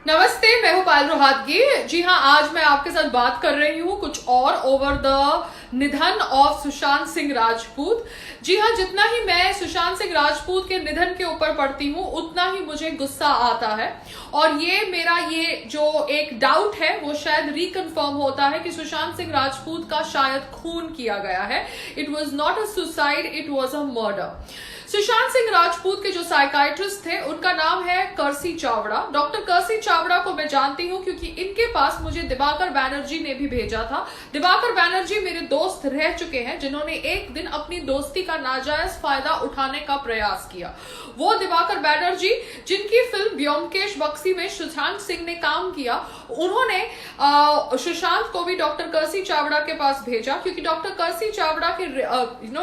नमस्ते, मैं हूं पायल रोहातगी। जी हाँ, आज मैं आपके साथ बात कर रही हूँ कुछ और ओवर द निधन ऑफ सुशांत सिंह राजपूत। जी हाँ, जितना ही मैं सुशांत सिंह राजपूत के निधन के ऊपर पढ़ती हूँ उतना ही मुझे गुस्सा आता है। और ये मेरा ये जो एक डाउट है वो शायद रिकन्फर्म होता है कि सुशांत सिंह राजपूत का शायद खून किया गया है। It was not a suicide, it was a murder. Sushant Singh Rajput के जो साइकाइट्रिस्ट थे उनका नाम है कर्सी चावड़ा। डॉक्टर कर्सी चावड़ा को मैं जानती हूं क्योंकि इनके पास मुझे दिवाकर बैनर्जी ने भी भेजा था। दिवाकर बैनर्जी मेरे दोस्त रह चुके हैं जिन्होंने एक दिन अपनी दोस्ती का नाजायज फायदा उठाने का प्रयास किया। वो दिवाकर बैनर्जी जिनकी फिल्म ब्योमकेश बक्सी में सुशांत सिंह ने काम किया, उन्होंने सुशांत को भी डॉक्टर कर्सी चावड़ा के पास भेजा क्योंकि डॉक्टर कर्सी चावड़ा के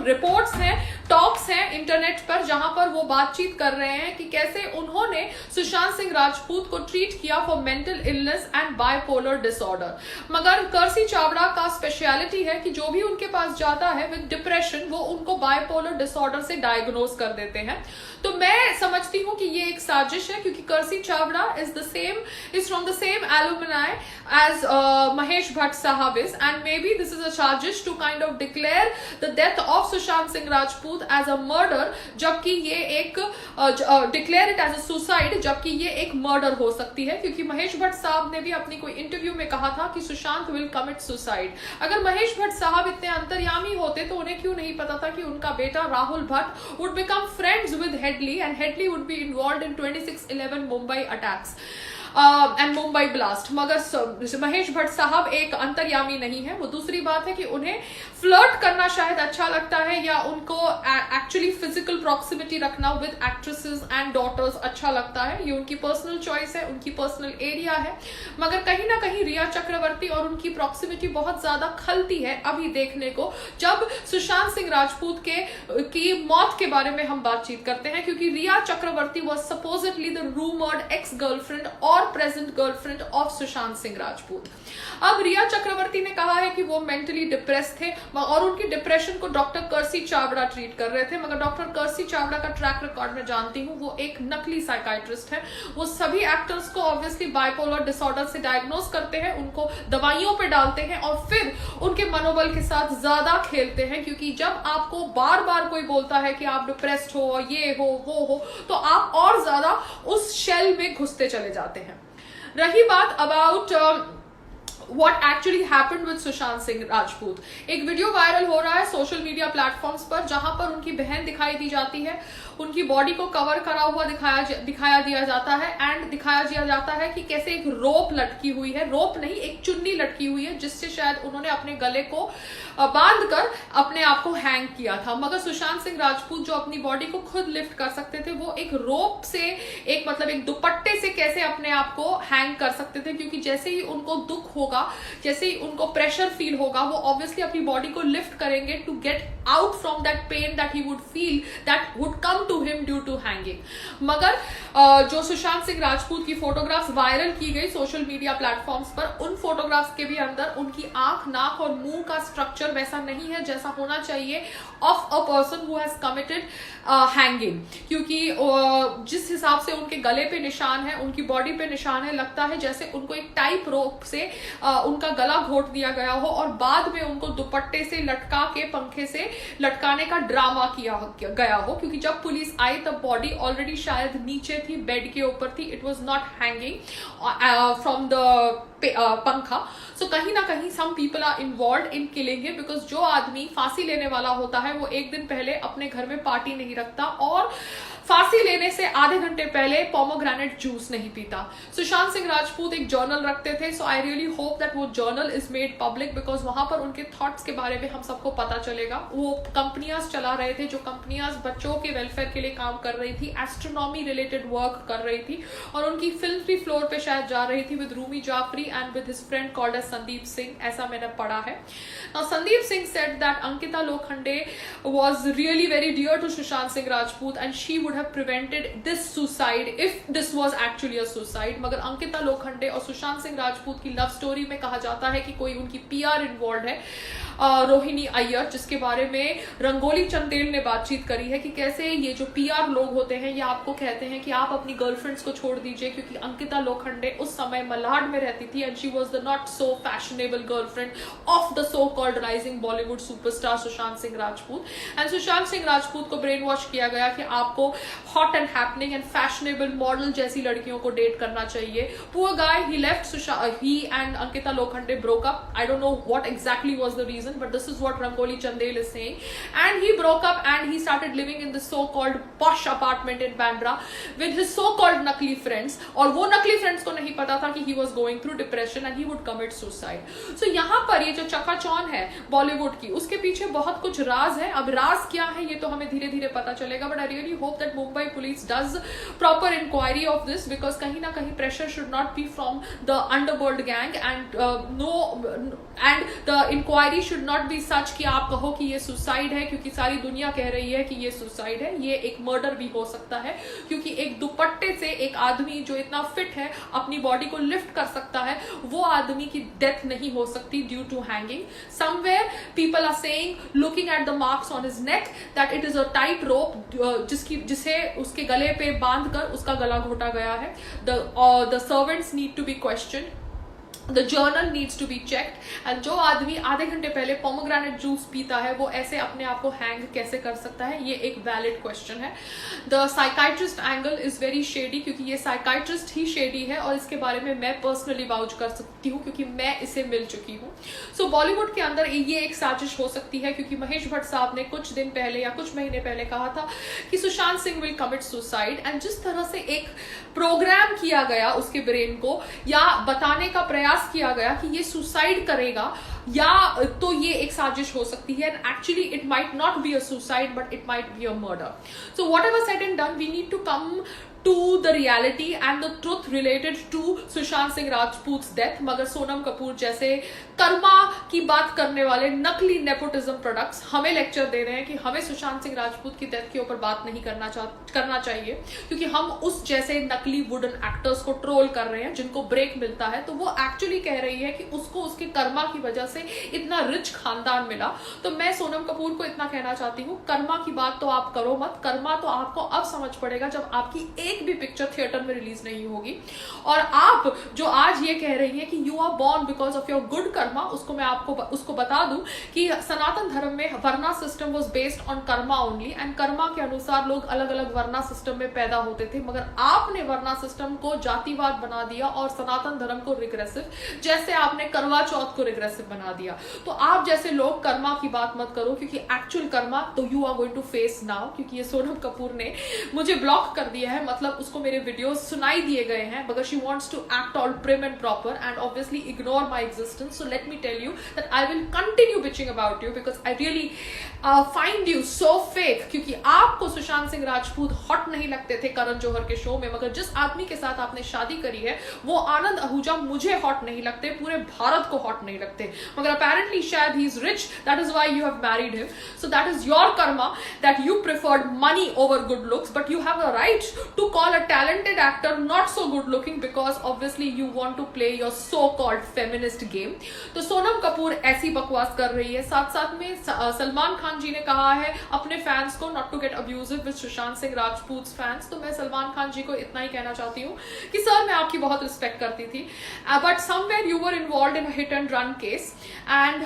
रिपोर्ट्स हैं, टॉक्स हैं इंटरनेट पर जहां पर वो बातचीत कर रहे हैं कि कैसे उन्होंने सुशांत सिंह राजपूत को ट्रीट किया for mental illness and bipolar disorder. मगर कर्सी चावड़ा का स्पेशलिटी है कि जो भी उनके पास जाता है विद डिप्रेशन वो उनको बाइपोलर डिसऑर्डर से डायग्नोज कर देते हैं। तो मैं समझती हूं कि ये एक साजिश है क्योंकि Kersi Chawda is from the same alumni as Mahesh Bhatt sahab is, and maybe this is a साजिश to kind of declare the death of Sushant Singh Rajput as a murder, जबकि ये एक declare it as a suicide, जबकि ये एक मर्डर हो सकती है। क्योंकि महेश भट्ट साहब ने भी अपनी कोई इंटरव्यू में कहा था कि सुशांत विल कमिट सुसाइड। अगर महेश भट्ट साहब इतने अंतर्यामी होते तो उन्हें क्यों नहीं पता था कि उनका बेटा Rahul Bhatt would become friends with Headley and Headley would be involve in 26/11 Mumbai attacks and Mumbai blast. मगर महेश भट्ट साहब एक अंतर्यामी नहीं है। वो दूसरी बात है कि उन्हें फ्लर्ट करना शायद अच्छा लगता है या उनको एक्चुअली फिजिकल प्रॉक्सिमिटी रखना विद एक्ट्रेसेस एंड डॉटर्स अच्छा लगता है। ये उनकी पर्सनल चॉइस है, उनकी पर्सनल एरिया है। मगर कहीं ना कहीं रिया चक्रवर्ती और उनकी प्रॉक्सिमिटी बहुत ज्यादा खलती है अभी देखने को, जब सुशांत सिंह राजपूत की मौत के बारे में हम बातचीत करते हैं। क्योंकि Rhea Chakraborty was supposedly the rumoured ex girlfriend और present girlfriend of Sushant Singh Rajput. अब रिया चक्रवर्ती ने कहा है कि वो मेंटली डिप्रेस थे और उनकी डिप्रेशन को डॉक्टर कर्सी चावड़ा ट्रीट कर रहे थे। मगर डॉक्टर कर्सी चावड़ा का ट्रैक रिकॉर्ड में जानती हूं, वो एक नकली साइकाइट्रिस्ट है। वो सभी एक्टर्स को ऑब्वियसली बाइपोलर डिसऑर्डर से डायग्नोज करते हैं, उनको दवाइयों पे डालते हैं और फिर उनके मनोबल के साथ ज्यादा खेलते हैं। क्योंकि जब आपको बार बार कोई बोलता है कि आप डिप्रेस्ड हो, ये हो, वो हो, तो आप और ज्यादा उस शेल में घुसते चले जाते हैं। रही बात about what actually happened with Sushant Singh Rajput, एक वीडियो वायरल हो रहा है सोशल मीडिया प्लेटफॉर्म्स पर जहां पर उनकी बहन दिखाई दी जाती है, उनकी बॉडी को कवर करा हुआ दिखाया दिया जाता है एंड दिखाया दिया जाता है कि कैसे एक रोप लटकी हुई है, रोप नहीं एक चुन्नी लटकी हुई है जिससे शायद उन्होंने अपने गले को बांध कर अपने आप को हैंग किया था। मगर सुशांत सिंह राजपूत जो अपनी बॉडी को खुद लिफ्ट कर सकते थे वो एक रोप से, एक मतलब एक दुपट्टे से कैसे अपने आप को हैंग कर सकते थे। क्योंकि जैसे ही उनको दुख होगा, जैसे ही उनको प्रेशर फील होगा, वो ऑब्वियसली अपनी बॉडी को लिफ्ट करेंगे to get out from that pain that he would feel that would come to him due to hanging. मगर जो सुशांत सिंह राजपूत की फोटोग्राफ्स वायरल की गई सोशल मीडिया प्लेटफॉर्म्स पर, उन फोटोग्राफ्स के भी अंदर उनकी आंख, नाक और मुंह का स्ट्रक्चर वैसा नहीं है जैसा होना चाहिए of a person who has committed hanging. क्योंकि जिस हिसाब से उनके गले पे निशान है, उनकी बॉडी पे निशान है, लगता है जैसे उनको एक टाइप रोप से उनका गला घोट दिया गया हो और बाद में उनको दुपट्टे से लटका के पंखे से लटकाने का ड्रामा किया गया हो। क्योंकि जब पुलिस आई तब बॉडी ऑलरेडी शायद नीचे थी, बेड के ऊपर थी, it was not hanging from the पंखा। सो कहीं ना कहीं some people are involve in killing him, because जो आदमी फांसी लेने वाला होता है वो एक दिन पहले अपने घर में पार्टी नहीं रखता और फांसी लेने से आधे घंटे पहले पोमोग्रेनेट जूस नहीं पीता। सुशांत सिंह राजपूत एक जर्नल रखते थे, सो आई रियली होप दैट वो journal is made public, because वहां पर उनके थॉट्स के बारे में हम सबको पता चलेगा। वो कंपनियां चला रहे थे, जो कंपनियां बच्चों के वेलफेयर के लिए काम कर रही थी, एस्ट्रोनॉमी रिलेटेड वर्क कर रही थी, और उनकी फिल्म फ्री फ्लोर पे शायद जा रही थी with Rumi Jafri and with his friend called as Sandeep Singh, ऐसा मैंने पढ़ा है। Now Sandeep Singh said that Ankita Lokhande was really very dear to Sushant Singh Rajput and she would would have prevented this suicide if this was actually a suicide. मगर अंकिता लोखंडे और सुशांत सिंह राजपूत की love story में कहा जाता है कि कोई उनकी पीआर इन्वॉल्व है, रोहिणी अय्यर, जिसके बारे में रंगोली चंदेल ने बातचीत करी है कि कैसे ये जो पीआर लोग होते हैं ये आपको कहते हैं कि आप अपनी गर्लफ्रेंड्स को छोड़ दीजिए, क्योंकि अंकिता लोखंडे उस समय मलाड में रहती थी and she was the not so fashionable girlfriend of the so called rising Bollywood superstar Sushant Singh Rajput. And Sushant Singh Rajput को ब्रेन वॉश किया गया कि आपको hot and happening and fashionable model जैसी लड़कियों को डेट करना चाहिए. Poor guy, he left, he and Ankita Lokhande broke up. I don't know what exactly was the reason, but this is what Rangoli Chandel is saying. And he broke up and he started living in this so-called posh apartment in Bandra with his so-called नकली friends. और वो नकली friends को नहीं पता था कि he was going through depression and he would commit suicide. So यहाँ पर ये जो चकाचौंध है बॉलीवुड की, उसके पीछे बहुत कुछ राज है. अब राज क्या है ये तो हमें धीरे धीरे पता चलेगा, but I really hope that Mumbai police does proper inquiry of this, because कहीं ना कहीं pressure should not be from the underworld gang and and the inquiry should not be such कि आप कहो कि ये सुसाइड है, क्योंकि सारी दुनिया कह रही है कि ये सुसाइड है. ये एक मर्डर भी हो सकता है, क्योंकि एक दुपट्टे से एक आदमी जो इतना फिट है अपनी बॉडी को लिफ्ट कर सकता है, वो आदमी की डेथ नहीं हो सकती due to hanging. Somewhere people are saying, looking at the marks on his neck, that it is a tight rope जिसे उसके गले पे बांध कर उसका गला घोटा गया है. The servants need to be question, The journal needs to be checked. and जो आदमी आधे घंटे पहले पोमोग्रेनेट जूस पीता है वो ऐसे अपने आप को हैंग कैसे कर सकता है, ये एक वैलिड क्वेश्चन है. The psychiatrist angle is very shady, क्योंकि ये साइकाइट्रिस्ट ही शेडी है और इसके बारे में मैं पर्सनली वाउच कर सकती हूँ क्योंकि मैं इसे मिल चुकी हूँ. सो बॉलीवुड के अंदर ये एक साजिश हो सकती है, क्योंकि महेश भट्ट साहब ने कुछ दिन पहले या कुछ महीने पहले कहा था कि Sushant Singh will commit suicide. And जिस तरह से एक प्रोग्राम किया गया उसके ब्रेन को, या बताने का प्रयास किया गया कि ये सुसाइड करेगा, या तो ये एक साजिश हो सकती है. And actually it might not be a suicide but it might be a murder. So whatever said and done, we need to come to the reality and the truth related to Sushant Singh Rajput's death. मगर सोनम कपूर जैसे कर्मा की बात करने वाले नकली nepotism products हमें lecture दे रहे हैं कि हमें सुशांत सिंह राजपूत की डेथ के ऊपर बात नहीं करना चाहिए, क्योंकि हम उस जैसे नकली वुडन एक्टर्स को ट्रोल कर रहे हैं जिनको ब्रेक मिलता है. तो वो एक्चुअली कह रही है कि उसको उसके कर्मा की वजह से इतना रिच खानदान मिला. तो मैं सोनम कपूर को इतना कहना चाहती हूँ, कर्मा की बात तो आप करो मत. कर्मा तो आपको अब समझ पड़ेगा जब आपकी एक भी पिक्चर थिएटर में रिलीज नहीं होगी. और आप जो आज ये कह रही हैं कि you are born because of your good karma, उसको मैं आपको उसको बता दूं कि सनातन धर्म में varna system was based on karma only. And karma के अनुसार लोग अलग अलग वर्ना सिस्टम में पैदा होते थे, मगर आपने वर्ना सिस्टम को जातिवाद बना दिया और सनातन धर्म को रिग्रेसिव, जैसे आपने करवा चौथ को रिग्रेसिव बना दिया. तो आप जैसे लोग कर्मा की बात मत करो, क्योंकि एक्चुअल कर्मा तो you are going to face now. क्योंकि ये सोनम कपूर ने मुझे ब्लॉक कर दिया है, मतलब उसको मेरे वीडियोस सुनाई दिए गए हैं, because she wants to act all prim and proper and obviously ignore my existence. So let me tell you that I will continue bitching about you because I really find you so fake. क्योंकि आपको Sushant Singh Rajput hot नहीं लगते थे करण जौहर के show में, मगर जिस आदमी के साथ आपने शादी करी है वो आनंद आहूजा मुझे हॉट नहीं लगते, पूरे भारत को हॉट नहीं लगते. मगर apparently शायद he is rich, that is why you have married him. So that is your karma that you preferred money over good looks, but you have a right to call a talented actor not so good looking because obviously you want to play your so called feminist game. तो सोनम कपूर ऐसी बकवास कर रही है. साथ साथ में सलमान खान जी ने कहा है अपने फैंस को not to get abusive with Sushant Singh Rajput fans. तो मैं सलमान खान जी को इतना ही कहना चाहती हूँ कि सर मैं आपकी बहुत रिस्पेक्ट करती थी, but somewhere you were involved in a hit and run case, and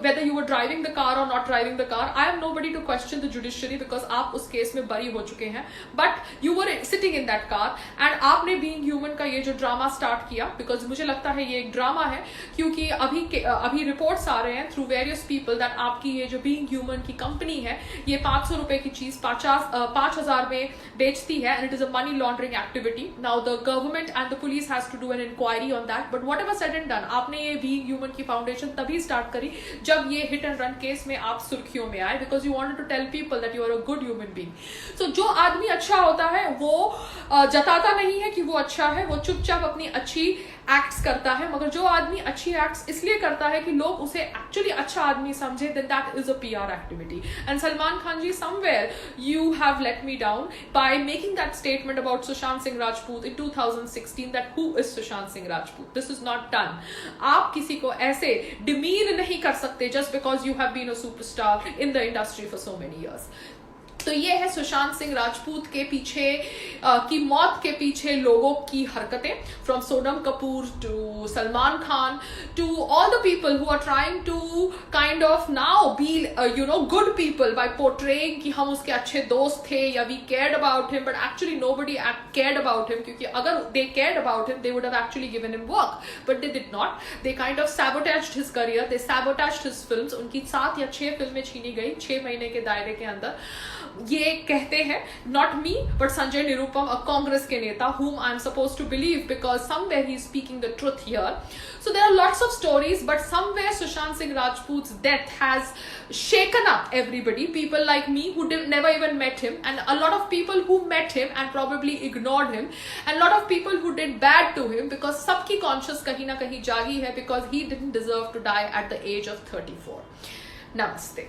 whether you were driving the car or not driving the car, I am nobody to question the judiciary because आप उस case में बरी हो चुके हैं. But you were sitting in that car and आपने being human का ये जो ड्रामा स्टार्ट किया, बिकॉज मुझे लगता है ये एक ड्रामा है, क्योंकि अभी रिपोर्ट्स आ रहे हैं थ्रू वेरियस पीपल दैट आपकी ये जो बीइंग ह्यूमन की कंपनी है ये 500 रुपए की चीज 5,000 में बेचती है, and it is a money laundering activity. Now the government and the police has to do an inquiry on that. But whatever said and done, आपने ये बीइंग ह्यूमन की फाउंडेशन तभी स्टार्ट करी जब ये हिट एंड रन केस में आप सुर्खियों में आए, because you wanted to tell people that you are a good human being. So जो आदमी अच्छा होता है वो जताता नहीं है कि वो अच्छा है, वो चुपचाप अपनी अच्छी एक्ट्स करता है, मगर जो आदमी अच्छी एक्ट्स इसलिए करता है कि लोग उसे एक्चुअली अच्छा आदमी समझे, then that is a PR activity. And Salman Khan ji, somewhere you have let me down by making that statement about Sushant Singh Rajput in 2016 that who is Sushant Singh Rajput. This is not done. आप किसी को ऐसे demean नहीं कर सकते just because you have been a superstar in the industry for so many years. तो ये है सुशांत सिंह राजपूत के पीछे की मौत के पीछे लोगों की हरकतें, from Sonam Kapoor to Salman Khan to all the people who are trying to kind of now be good people by portraying कि हम उसके अच्छे दोस्त थे या we cared about him, but actually nobody cared about him, क्योंकि अगर they cared about him they would have actually given him work, but they did not. They kind of sabotaged his career, they sabotaged his films. उनकी 7 या 6 फिल्में छीनी गई 6 महीने के दायरे के अंदर. ये कहते हैं not me but Sanjay Nirupam, a Congress के नेता whom I am supposed to believe because somewhere he is speaking the truth here. So there are lots of stories, but somewhere Sushant Singh Rajput's death has shaken up everybody, people like me who never even met him, and a lot of people who met him and probably ignored him, and a lot of people who did bad to him, because सबकी conscience कहीं ना कहीं जागी है, because he didn't deserve to die at the age of 34. Namaste.